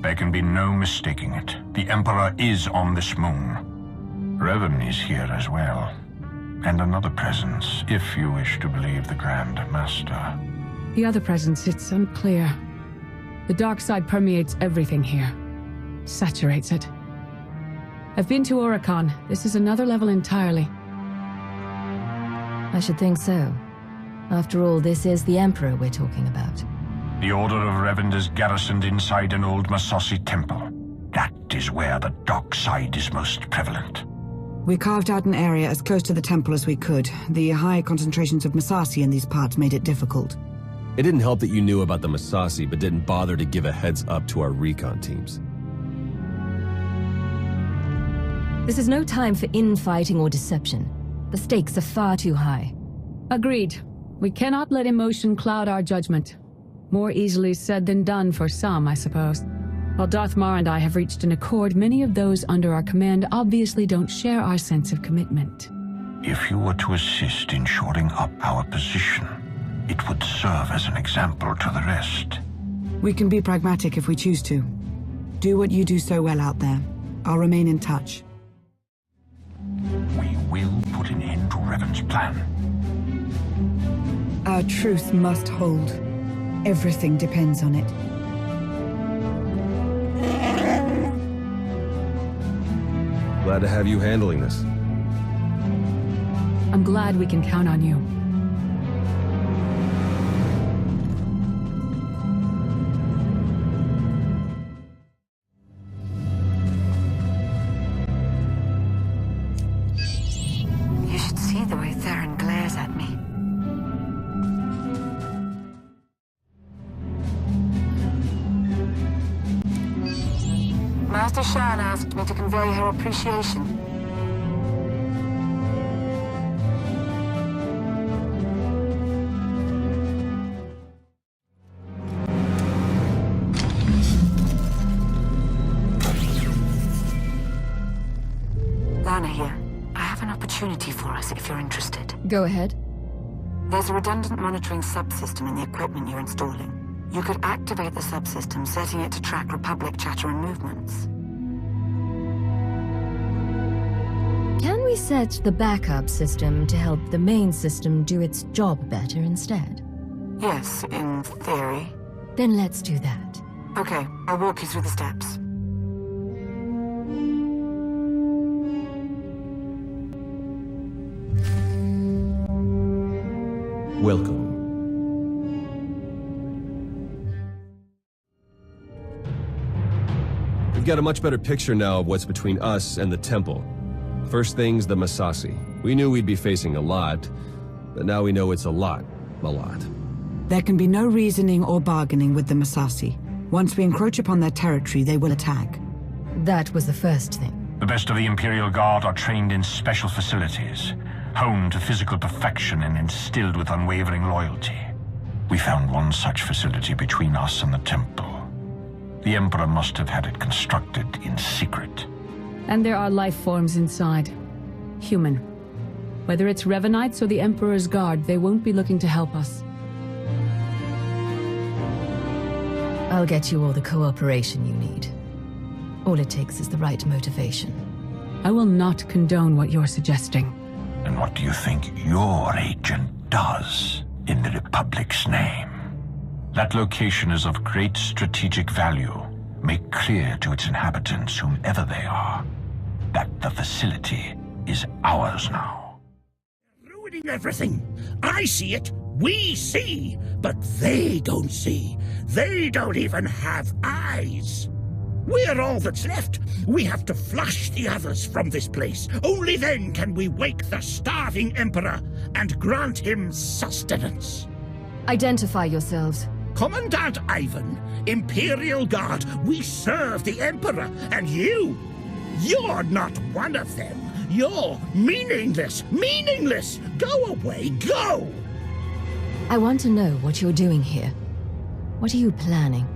There can be no mistaking it. The Emperor is on this moon. Revan is here as well. And another presence, if you wish to believe the Grand Master. The other presence, it's unclear. The dark side permeates everything here. Saturates it. I've been to Oricon. This is another level entirely. I should think so. After all, this is the Emperor we're talking about. The Order of Revan is garrisoned inside an old Massassi temple. That is where the dark side is most prevalent. We carved out an area as close to the temple as we could. The high concentrations of Massassi in these parts made it difficult. It didn't help that you knew about the Massassi, but didn't bother to give a heads up to our recon teams. This is no time for infighting or deception. The stakes are far too high. Agreed. We cannot let emotion cloud our judgment. More easily said than done for some, I suppose. While Darth Mar and I have reached an accord, many of those under our command obviously don't share our sense of commitment. If you were to assist in shoring up our position, it would serve as an example to the rest. We can be pragmatic if we choose to. Do what you do so well out there. I'll remain in touch. We will put an end to Revan's plan. Our truth must hold. Everything depends on it. Glad to have you handling this. I'm glad we can count on you. You should see the way Theron glares at me. Master Shan asked me to convey her appreciation. Lana here. I have an opportunity for us if you're interested. Go ahead. There's a redundant monitoring subsystem in the equipment you're installing. You could activate the subsystem, setting it to track Republic chatter and movements. Can we set the backup system to help the main system do its job better instead? Yes, in theory. Then let's do that. Okay, I'll walk you through the steps. Welcome. We've got a much better picture now of what's between us and the temple. First thing's the Massassi. We knew we'd be facing a lot, but now we know it's a lot. There can be no reasoning or bargaining with the Massassi. Once we encroach upon their territory, they will attack. That was the first thing. The best of the Imperial Guard are trained in special facilities, honed to physical perfection and instilled with unwavering loyalty. We found one such facility between us and the temple. The Emperor must have had it constructed in secret. And there are life forms inside. Human. Whether it's Revanites or the Emperor's Guard, they won't be looking to help us. I'll get you all the cooperation you need. All it takes is the right motivation. I will not condone what you're suggesting. And what do you think your agent does in the Republic's name? That location is of great strategic value. Make clear to its inhabitants, whomever they are, that the facility is ours now. Ruining everything. I see it. We see. But they don't see. They don't even have eyes. We're all that's left. We have to flush the others from this place. Only then can we wake the starving Emperor and grant him sustenance. Identify yourselves. Commandant Ivan, Imperial Guard, we serve the Emperor, and you're not one of them. You're meaningless, meaningless! Go away, go! I want to know what you're doing here. What are you planning?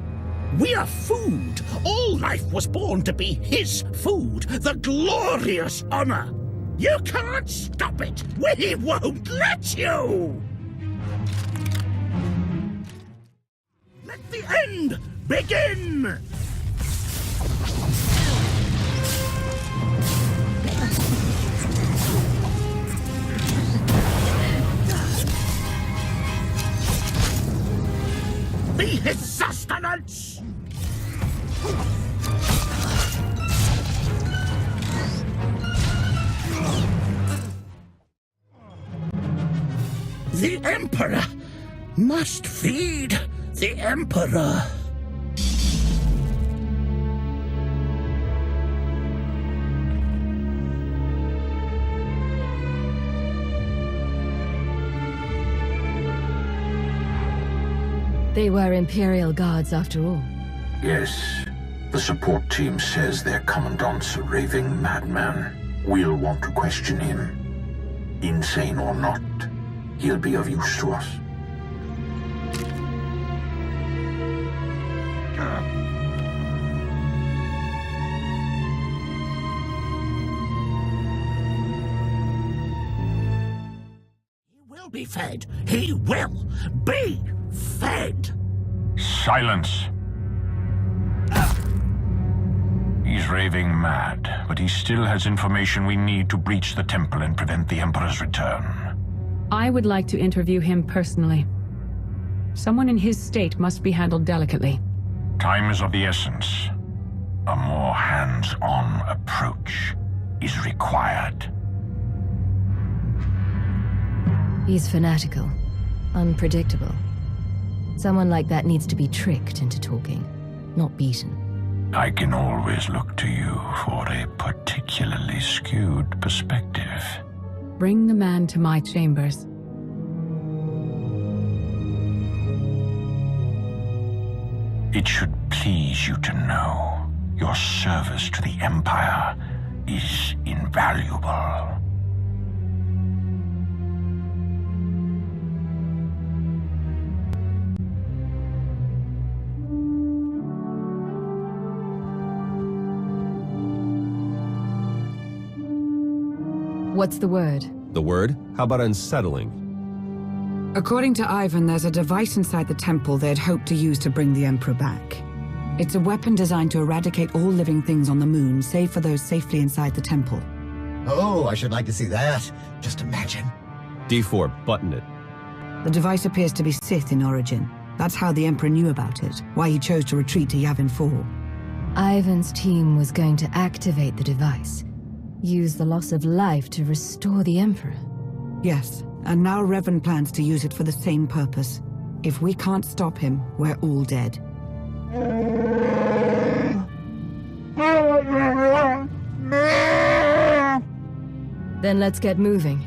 We are food. All life was born to be his food, the glorious honor. You can't stop it. We won't let you! Let the end begin! be his sustenance! The Emperor must feed the Emperor. They were Imperial guards after all. Yes. The support team says their commandant's a raving madman. We'll want to question him. Insane or not, he'll be of use to us. He will be fed. He will be fed. Silence. He's raving mad, but he still has information we need to breach the temple and prevent the Emperor's return. I would like to interview him personally. Someone in his state must be handled delicately. Time is of the essence. A more hands-on approach is required. He's fanatical, unpredictable. Someone like that needs to be tricked into talking, not beaten. I can always look to you for a particularly skewed perspective. Bring the man to my chambers. It should please you to know your service to the Empire is invaluable. What's the word? The word? How about unsettling? According to Ivan, there's a device inside the temple they'd hoped to use to bring the Emperor back. It's a weapon designed to eradicate all living things on the moon, save for those safely inside the temple. Oh, I should like to see that. Just imagine. D4, button it. The device appears to be Sith in origin. That's how the Emperor knew about it, why he chose to retreat to YAVIN4. Ivan's team was going to activate the device. Use the loss of life to restore the Emperor. Yes, and now Revan plans to use it for the same purpose. If we can't stop him, we're all dead. Then let's get moving.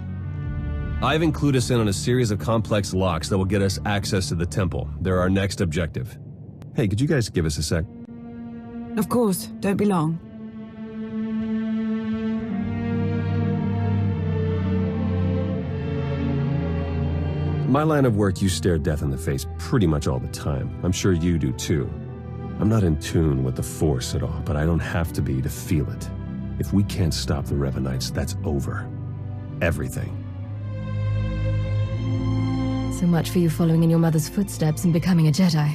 Ivan clued us in on a series of complex locks that will get us access to the temple. They're our next objective. Hey, could you guys give us a sec? Of course, don't be long. My line of work, you stare death in the face pretty much all the time. I'm sure you do too. I'm not in tune with the Force at all, but I don't have to be to feel it. If we can't stop the Revanites, that's over. Everything. So much for you following in your mother's footsteps and becoming a Jedi.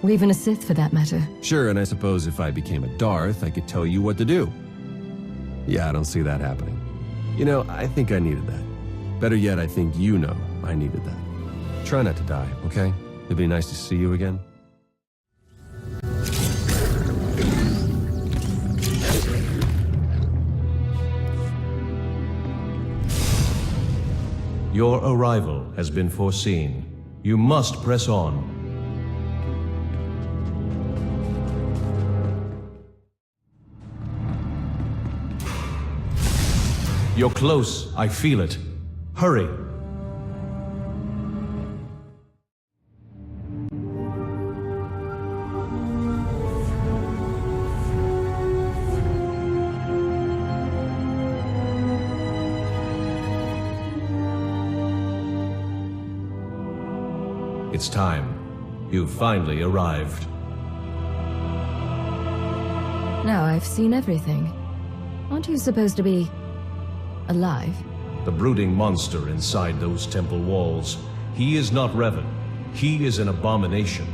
Or even a Sith for that matter. Sure, and I suppose if I became a Darth, I could tell you what to do. Yeah, I don't see that happening. You know, I think I needed that. Better yet, I think you know I needed that. Try not to die, okay? It'd be nice to see you again. Your arrival has been foreseen. You must press on. You're close, I feel it. Hurry! It's time. You've finally arrived. Now I've seen everything. Aren't you supposed to be alive? The brooding monster inside those temple walls. He is not Revan. He is an abomination.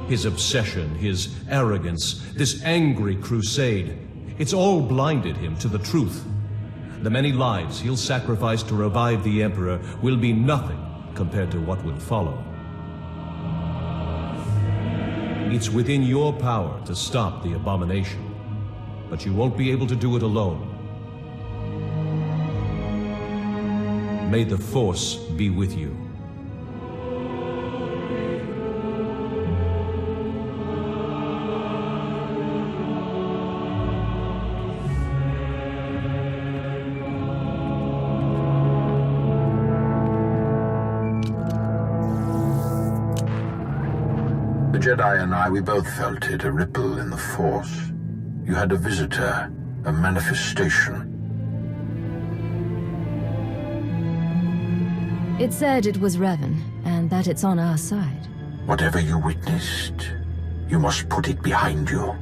His obsession, his arrogance, this angry crusade, it's all blinded him to the truth. The many lives he'll sacrifice to revive the Emperor will be nothing compared to what would follow. It's within your power to stop the abomination, but you won't be able to do it alone. May the Force be with you. The Jedi and I, we both felt it, a ripple in the Force. You had a visitor, a manifestation. It said it was Revan, and that it's on our side. Whatever you witnessed, you must put it behind you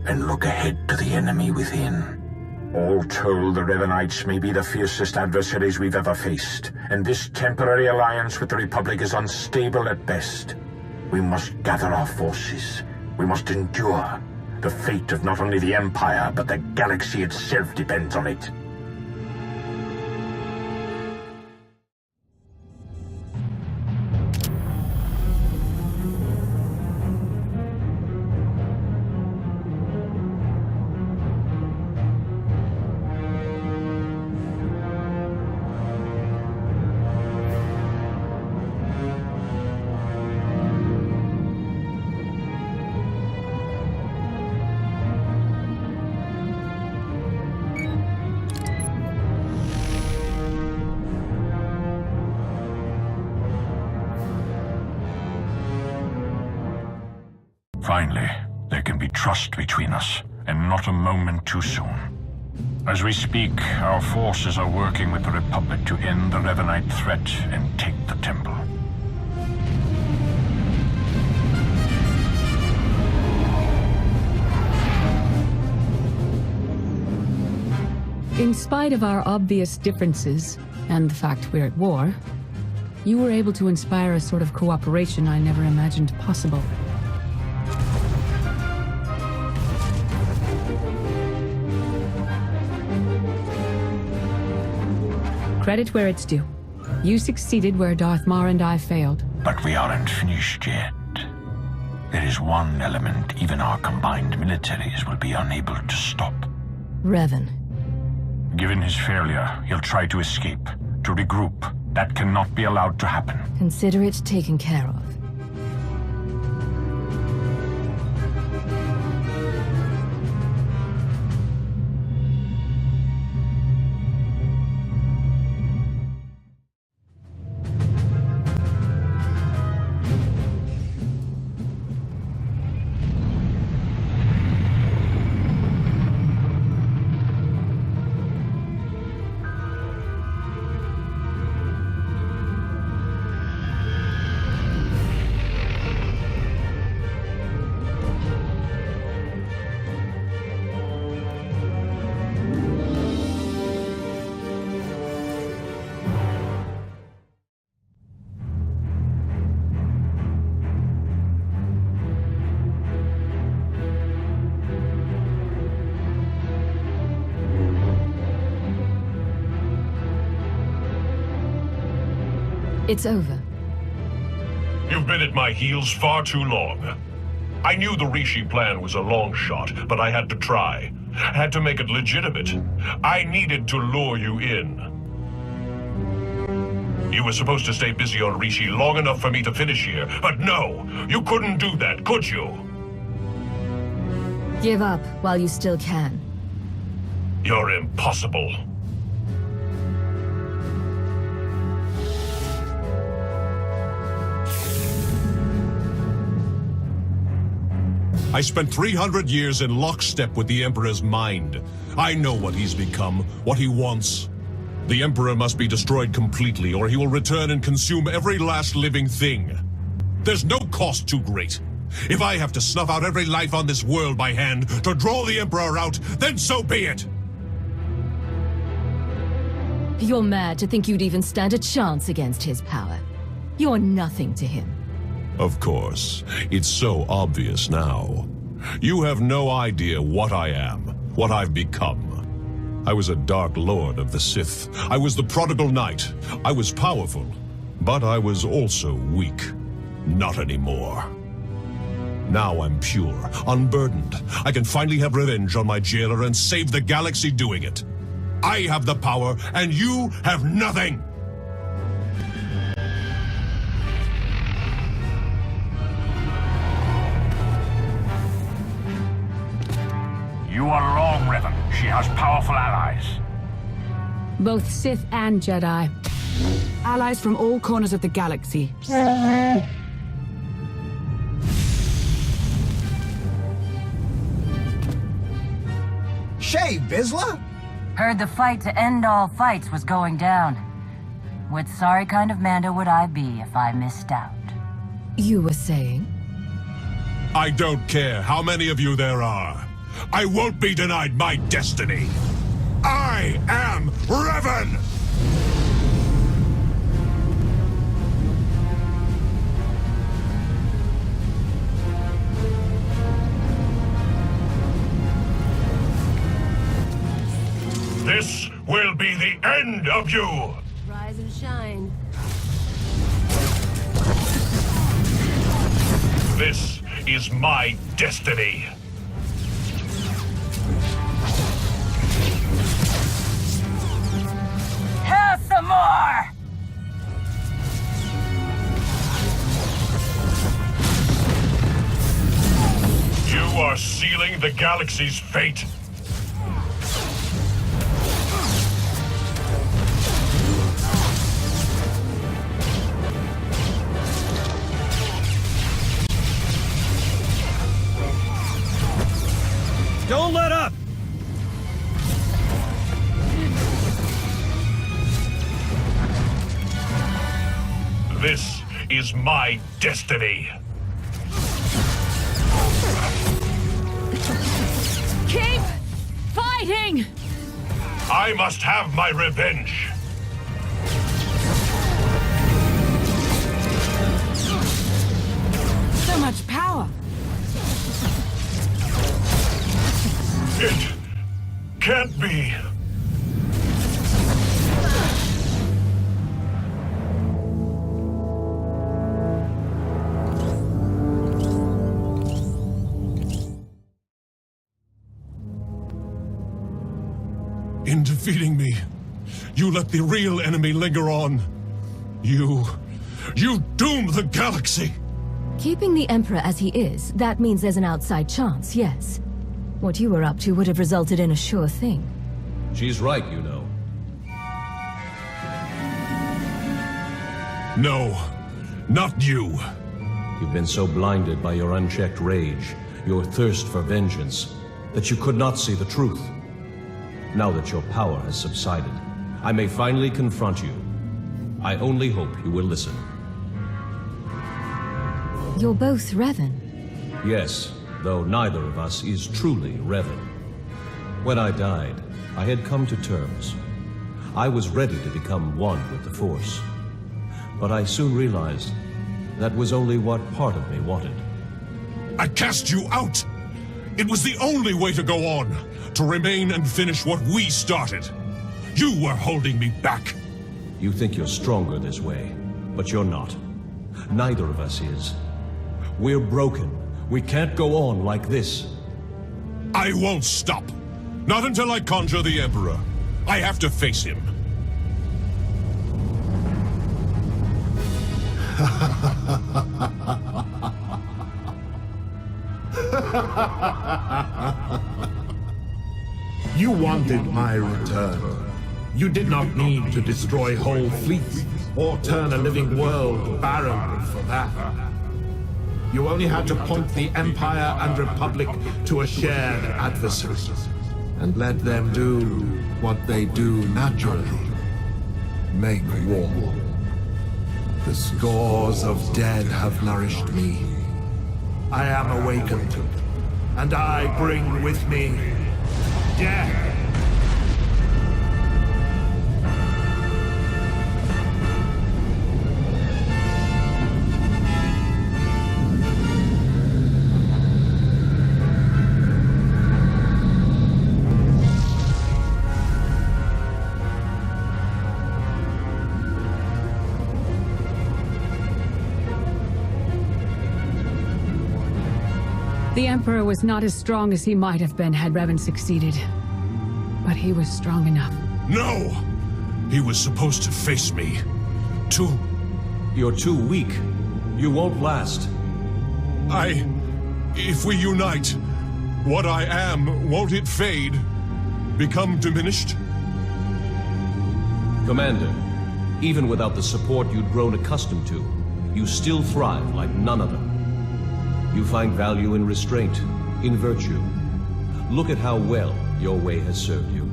and look ahead to the enemy within. All told, the Revanites may be the fiercest adversaries we've ever faced, and this temporary alliance with the Republic is unstable at best. We must gather our forces. We must endure. The fate of not only the Empire, but the galaxy itself depends on it. Finally, there can be trust between us, and not a moment too soon. As we speak, our forces are working with the Republic to end the Revanite threat and take the temple. In spite of our obvious differences, and the fact we're at war, you were able to inspire a sort of cooperation I never imagined possible. Credit where it's due. You succeeded where Darth Mar and I failed. But we aren't finished yet. There is one element even our combined militaries will be unable to stop. Revan. Given his failure, he'll try to escape, to regroup. That cannot be allowed to happen. Consider it taken care of. It's over. You've been at my heels far too long. I knew the Rishi plan was a long shot, but I had to try. Had to make it legitimate. I needed to lure you in. You were supposed to stay busy on Rishi long enough for me to finish here, but no! You couldn't do that, could you? Give up while you still can. You're impossible. I spent 300 years in lockstep with the Emperor's mind. I know what he's become, what he wants. The Emperor must be destroyed completely, or he will return and consume every last living thing. There's no cost too great. If I have to snuff out every life on this world by hand to draw the Emperor out, then so be it! You're mad to think you'd even stand a chance against his power. You're nothing to him. Of course. It's so obvious now. You have no idea what I am, what I've become. I was a Dark Lord of the Sith. I was the prodigal knight. I was powerful, but I was also weak. Not anymore. Now I'm pure, unburdened. I can finally have revenge on my jailer and save the galaxy doing it. I have the power, and you have nothing! You are wrong, Revan. She has powerful allies. Both Sith and Jedi. Allies from all corners of the galaxy. Shay, Vizsla? Heard the fight to end all fights was going down. What sorry kind of Mando would I be if I missed out? You were saying? I don't care how many of you there are. I won't be denied my destiny. I am Revan! This will be the end of you! Rise and shine. This is my destiny. Have some more! You are sealing the galaxy's fate. Don't let up! This is my destiny. Keep fighting! I must have my revenge. So much power. It can't be. In defeating me, you let the real enemy linger on. You doomed the galaxy! Keeping the Emperor as he is, that means there's an outside chance, yes. What you were up to would have resulted in a sure thing. She's right, you know. No, not you. You've been so blinded by your unchecked rage, your thirst for vengeance, that you could not see the truth. Now that your power has subsided, I may finally confront you. I only hope you will listen. You're both Revan. Yes, though neither of us is truly Revan. When I died, I had come to terms. I was ready to become one with the Force. But I soon realized that was only what part of me wanted. I cast you out! It was the only way to go on, to remain and finish what we started. You were holding me back. You think you're stronger this way, but you're not. Neither of us is. We're broken. We can't go on like this. I won't stop. Not until I conjure the Emperor. I have to face him. You wanted my return. You did not need to destroy whole fleets or turn a living world barren for that. You only had to point the Empire and Republic to a shared adversary and let them do what they do naturally. Make war. The scores of dead have nourished me. I am awakened, and I bring with me death. The Emperor was not as strong as he might have been had Revan succeeded. But he was strong enough. No! He was supposed to face me. You're too weak. You won't last. If we unite, what I am, won't it fade? Become diminished? Commander, even without the support you'd grown accustomed to, you still thrive like none other. You find value in restraint, in virtue. Look at how well your way has served you.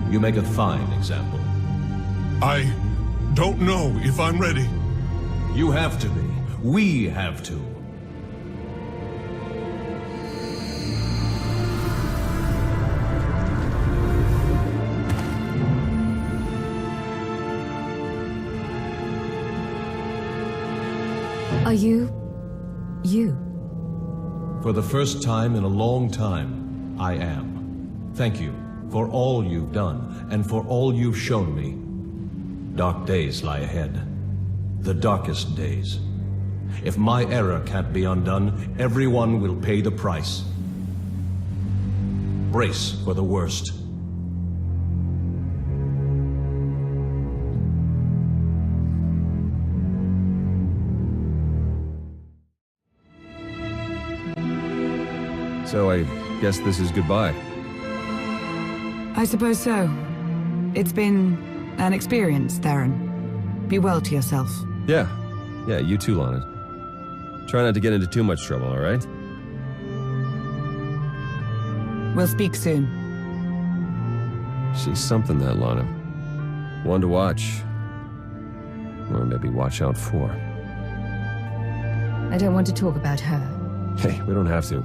You make a fine example. I don't know if I'm ready. You have to be. We have to. Are you... For the first time in a long time, I am. Thank you for all you've done, and for all you've shown me. Dark days lie ahead. The darkest days. If my error can't be undone, everyone will pay the price. Brace for the worst. So I guess this is goodbye. I suppose so. It's been an experience, Theron. Be well to yourself. Yeah, you too, Lana. Try not to get into too much trouble, all right? We'll speak soon. She's something, that Lana. One to watch. Or maybe watch out for. I don't want to talk about her. Hey, we don't have to.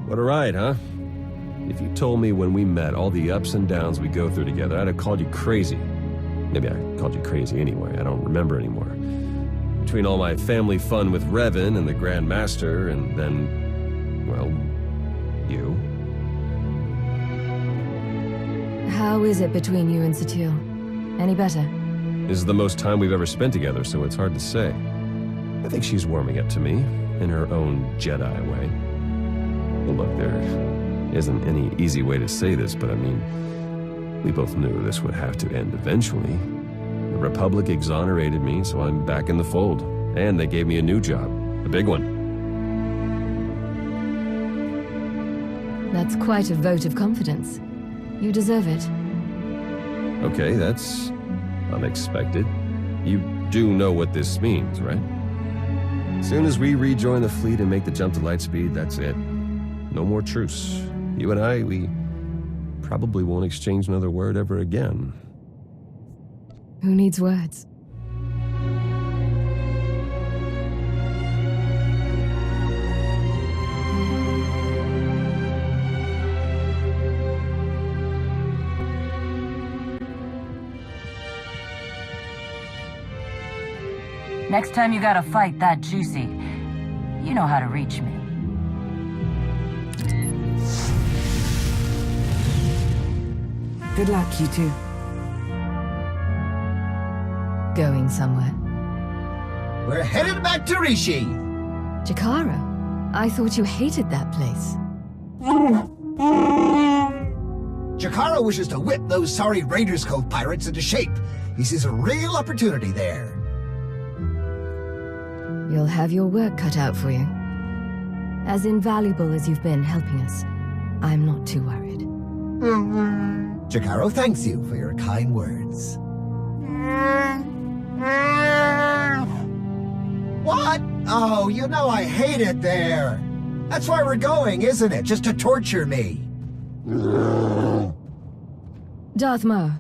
What a ride, huh? If you told me when we met all the ups and downs we go through together, I'd have called you crazy. Maybe I called you crazy anyway, I don't remember anymore. Between all my family fun with Revan and the Grand Master, and then, well, you. How is it between you and SWTOR? Any better? This is the most time we've ever spent together, so it's hard to say. I think she's warming up to me, in her own Jedi way. Well, look, there isn't any easy way to say this, but I mean, we both knew this would have to end eventually. The Republic exonerated me, so I'm back in the fold. And they gave me a new job, a big one. That's quite a vote of confidence. You deserve it. Okay, that's unexpected. You do know what this means, right? As soon as we rejoin the fleet and make the jump to lightspeed, that's it. No more truce. You and I, we probably won't exchange another word ever again. Who needs words? Next time you got a fight that juicy, you know how to reach me. Good luck, you two. Going somewhere? We're headed back to Rishi. Jakara, I thought you hated that place. Jakara wishes to whip those sorry Raiders Cove pirates into shape. He sees a real opportunity there. You'll have your work cut out for you. As invaluable as you've been helping us, I'm not too worried. Jakaro thanks you for your kind words. What? Oh, you know I hate it there. That's why we're going, isn't it? Just to torture me. Darth Maul,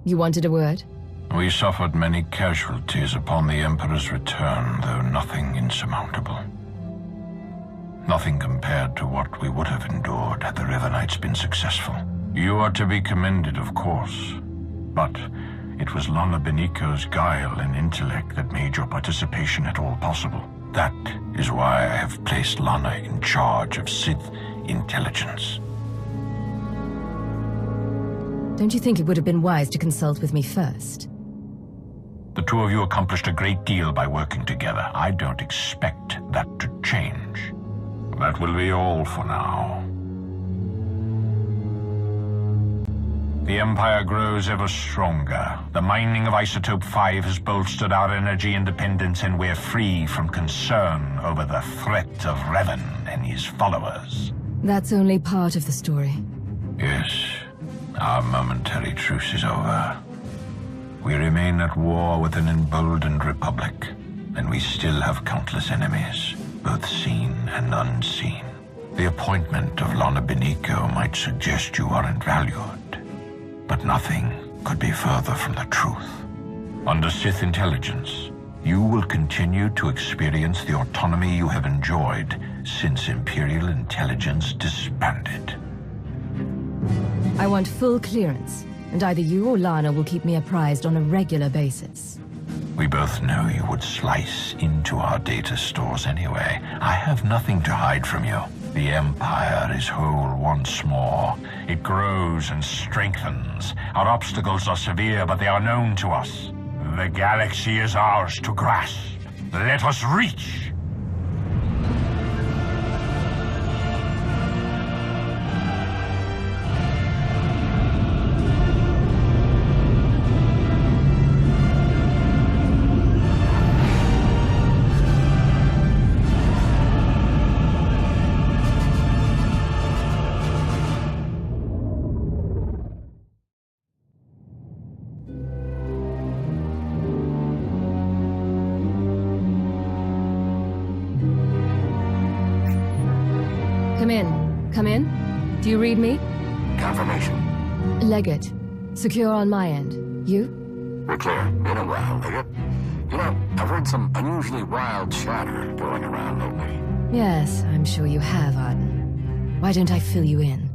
you wanted a word? We suffered many casualties upon the Emperor's return, though nothing insurmountable. Nothing compared to what we would have endured had the Revanites been successful. You are to be commended, of course, but it was Lana Beniko's guile and intellect that made your participation at all possible. That is why I have placed Lana in charge of Sith intelligence. Don't you think it would have been wise to consult with me first? The two of you accomplished a great deal by working together. I don't expect that to change. That will be all for now. The Empire grows ever stronger. The mining of Isotope 5 has bolstered our energy independence, and we're free from concern over the threat of Revan and his followers. That's only part of the story. Yes, our momentary truce is over. We remain at war with an emboldened Republic, and we still have countless enemies, both seen and unseen. The appointment of Lana Beniko might suggest you aren't valued, but nothing could be further from the truth. Under Sith intelligence, you will continue to experience the autonomy you have enjoyed since Imperial intelligence disbanded. I want full clearance, and either you or Lana will keep me apprised on a regular basis. We both know you would slice into our data stores anyway. I have nothing to hide from you. The Empire is whole once more. It grows and strengthens. Our obstacles are severe, but they are known to us. The galaxy is ours to grasp. Let us reach! Come in. Do you read me? Confirmation. Legate. Secure on my end. You? We're clear. Been a while, Legate. You know, I've heard some unusually wild chatter going around lately. Yes, I'm sure you have, Arden. Why don't I fill you in?